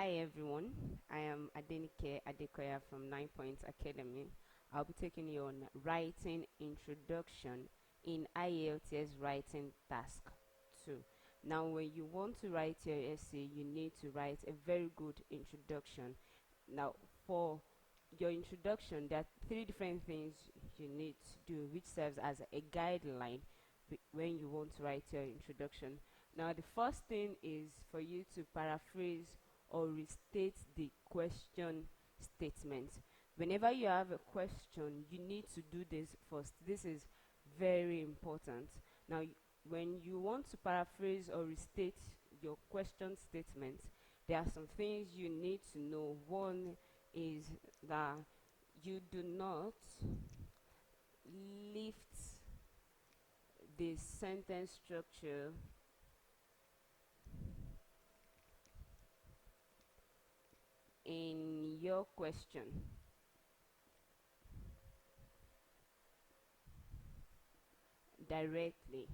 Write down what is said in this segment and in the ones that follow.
Hi everyone, I am Adenike Adekoya from 9 Points Academy. I'll be taking you on writing introduction in Ielts writing task 2. Now when you want to write your essay, you need to write a very good introduction. Now for your introduction, there are three different things you need to do, which serves as a guideline when you want to write your introduction. Now the first thing is for you to paraphrase or restate the question statement. Whenever you have a question, you need to do this first. This is very important. Now when you want to paraphrase or restate your question statement, there are some things you need to know. One is that you do not lift the sentence structure in your question. Directly.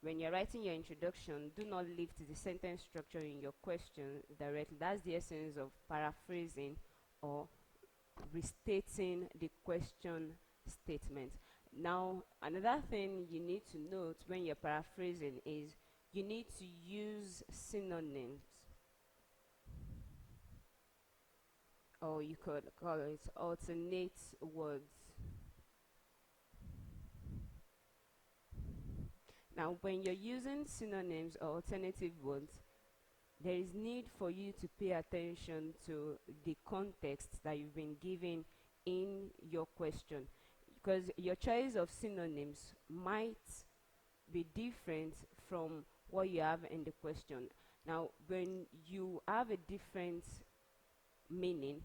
When you're writing your introduction, do not lift the sentence structure in your question directly. That's the essence of paraphrasing or restating the question statement. Now, another thing you need to note when you're paraphrasing is you need to use synonyms, or you could call it alternate words. Now, when you're using synonyms or alternative words, there is need for you to pay attention to the context that you've been given in your question, because your choice of synonyms might be different from what you have in the question. Now, when you have a different meaning,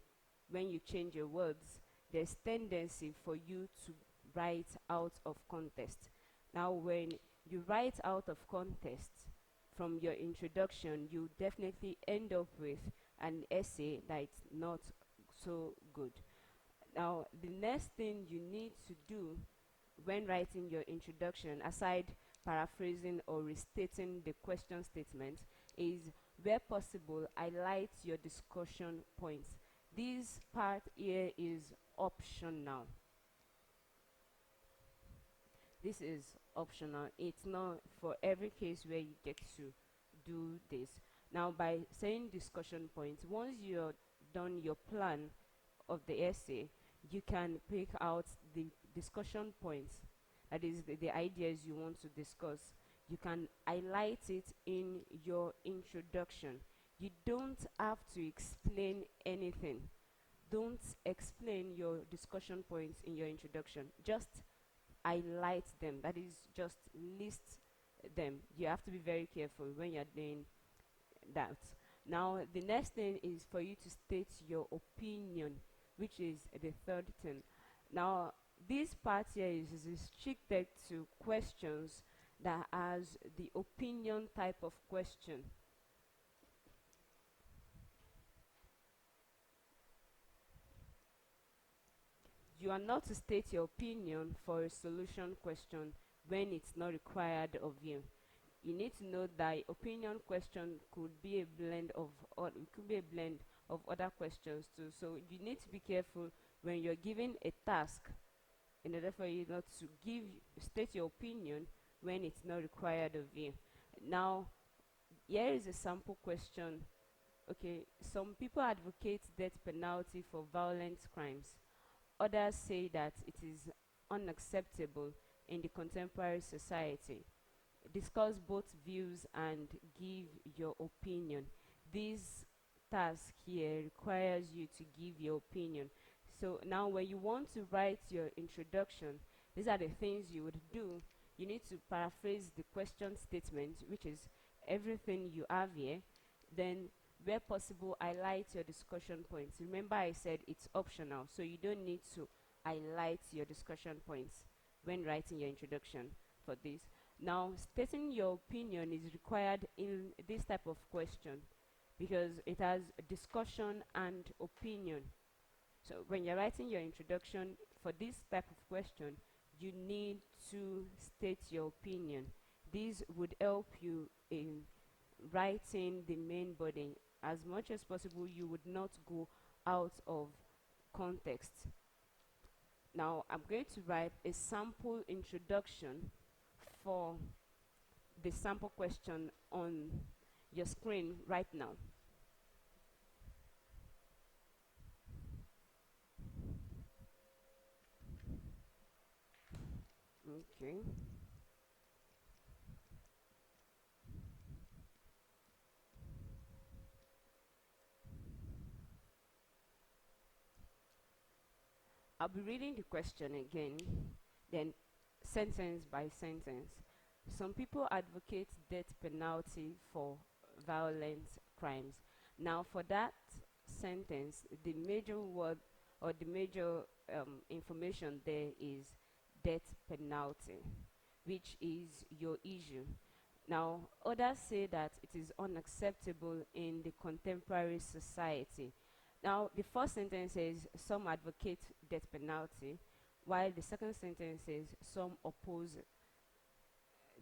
when you change your words, there's tendency for you to write out of context. Now, when you write out of context from your introduction, you definitely end up with an essay that's not so good. Now, the next thing you need to do when writing your introduction, aside paraphrasing or restating the question statement, is where possible, highlight your discussion points. This part here is optional. This is optional. It's not for every case where you get to do this. Now, by saying discussion points, once you're done your plan of the essay, you can pick out the discussion points, that is the ideas you want to discuss. You can highlight it in your introduction. You don't have to explain anything. Don't explain your discussion points in your introduction. Just highlight them, that is, just list them. You have to be very careful when you're doing that. Now, the next thing is for you to state your opinion, which is the third thing. Now, this part here is restricted to questions that has the opinion type of question. You are not to state your opinion for a solution question when it's not required of you. You need to know that opinion question could be a blend of other questions too. So you need to be careful when you're given a task, in order for you not to state your opinion when it's not required of you. Now, here is a sample question. Okay, some people advocate death penalty for violent crimes. Others say that it is unacceptable in the contemporary society. Discuss both views and give your opinion. This task here requires you to give your opinion. So now when you want to write your introduction, these are the things you would do. You need to paraphrase the question statement, which is everything you have here. Then, where possible, highlight your discussion points. Remember, I said it's optional, so you don't need to highlight your discussion points when writing your introduction for this. Now, stating your opinion is required in this type of question because it has discussion and opinion. So when you're writing your introduction for this type of question, you need to state your opinion. This would help you in writing the main body as much as possible you would not go out of context. Now I'm going to write a sample introduction for the sample question on your screen right now. Okay. I'll be reading the question again, then sentence by sentence. Some people advocate death penalty for violent crimes. Now, for that sentence, the major word or the major information there is death penalty, which is your issue. Now, others say that it is unacceptable in the contemporary society. Now, the first sentence says some advocate death penalty, while the second sentence says some oppose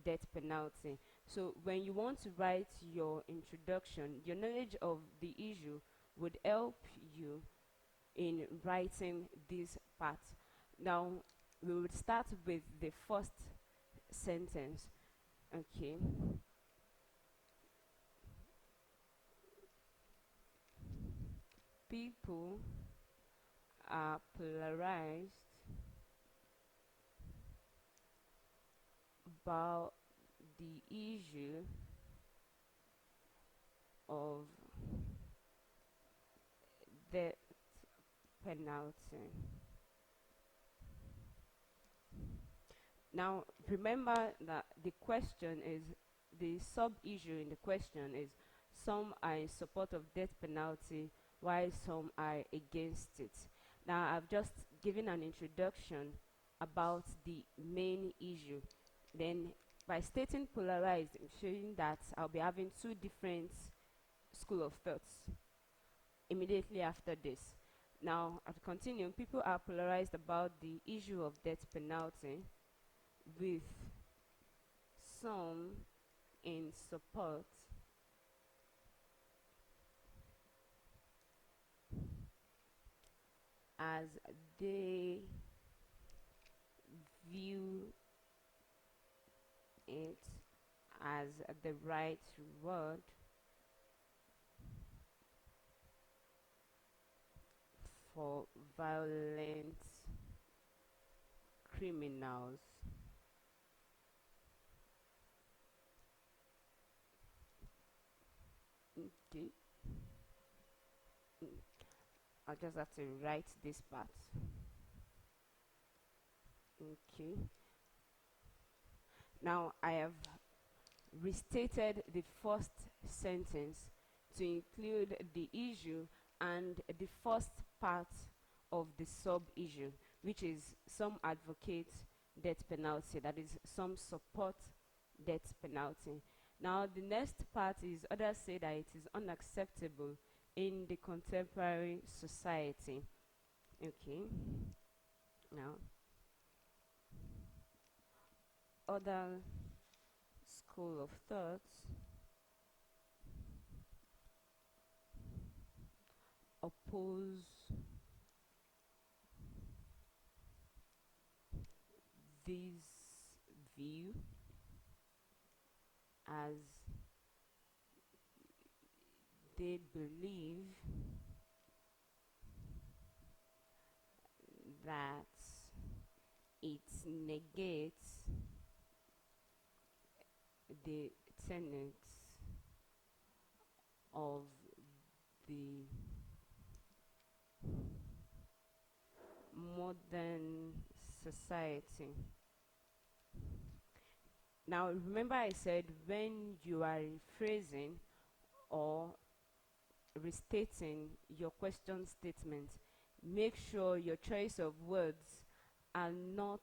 death penalty. So, when you want to write your introduction, your knowledge of the issue would help you in writing this part. Now, we would start with the first sentence. Okay. People are polarized about the issue of death penalty. Now, remember that the question is, the sub-issue in the question is, some are in support of death penalty while some are against it. Now, I've just given an introduction about the main issue. Then, by stating polarized, I'm showing that I'll be having two different school of thoughts immediately after this. Now, I'll continue. People are polarized about the issue of death penalty, with some in support as they view it as the right reward for violent criminals. Okay. I'll just have to write this part. Okay. Now I have restated the first sentence to include the issue and the first part of the sub-issue, which is some advocate death penalty, that is, some support death penalty. Now the next part is others say that it is unacceptable in the contemporary society. Okay. Now, other school of thoughts oppose this view as they believe that it negates the tenets of the modern society. Now, remember I said when you are rephrasing or restating your question statement, make sure your choice of words are not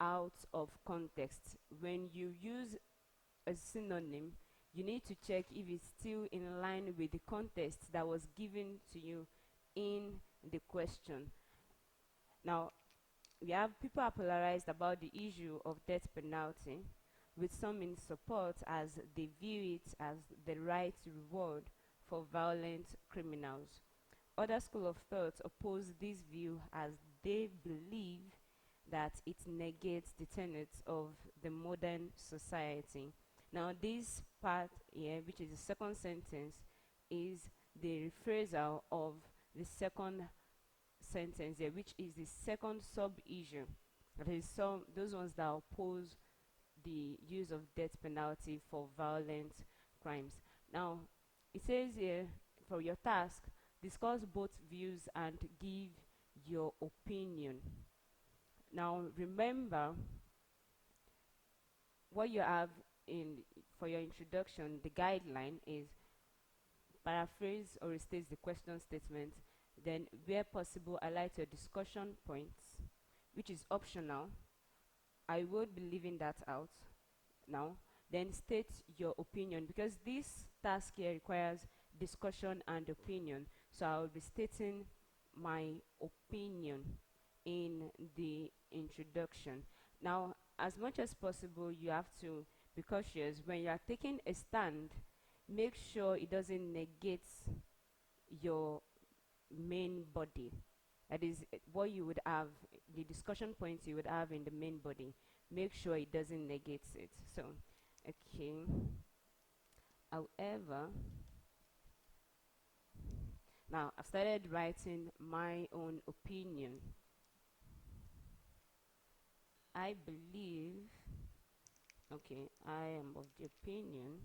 out of context. When you use a synonym, you need to check if it's still in line with the context that was given to you in the question. Now, we have people are polarized about the issue of death penalty, with some in support as they view it as the right reward for violent criminals. Other school of thought oppose this view as they believe that it negates the tenets of the modern society. Now, this part here, which is the second sentence, is the rephrasal of the second sentence here, which is the second sub-issue. That is those ones that oppose the use of death penalty for violent crimes. Now, it says here, for your task, discuss both views and give your opinion. Now, remember what you have in for your introduction. The guideline is paraphrase or restate the question statement, then where possible highlight your discussion points, which is optional. I would be leaving that out now. Then state your opinion, because this task here requires discussion and opinion, so I will be stating my opinion in the introduction. Now, as much as possible, you have to be cautious when you are taking a stand. Make sure it doesn't negate your main body. That is what you would have, the discussion points you would have in the main body. Make sure it doesn't negate it. So, okay. However, now I've started writing my own opinion. I believe, okay, I am of the opinion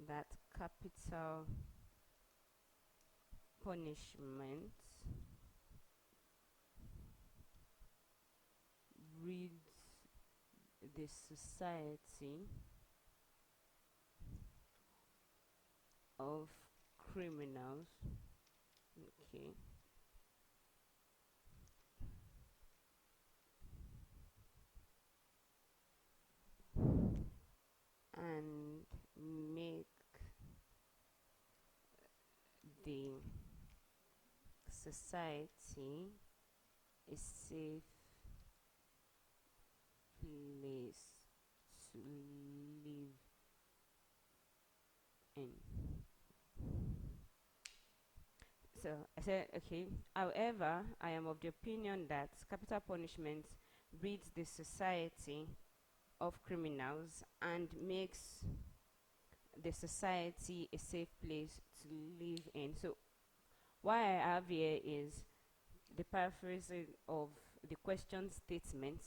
that capital punishment rids the society of criminals. Okay. And make the society a safe place to live in. So I said, okay. However, I am of the opinion that capital punishment rids the society of criminals and makes the society a safe place to live in. So what I have here is the paraphrasing of the question statement.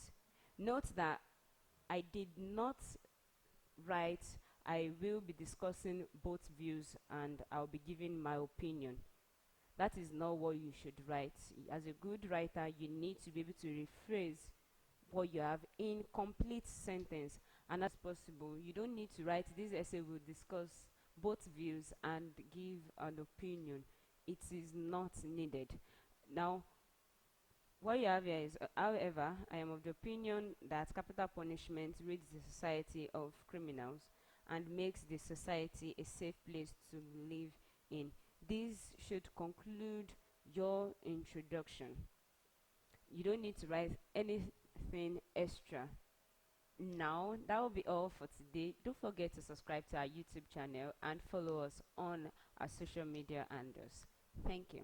Note that I did not write I will be discussing both views and I'll be giving my opinion. That is not what you should write. As a good writer, you need to be able to rephrase what you have in complete sentence, and as possible, you don't need to write this essay will discuss both views and give an opinion. It is not needed. Now, what you have here is, however, I am of the opinion that capital punishment rids the society of criminals and makes the society a safe place to live in. This should conclude your introduction. You don't need to write anything extra. Now, that will be all for today. Don't forget to subscribe to our YouTube channel and follow us on our social media handles. Thank you.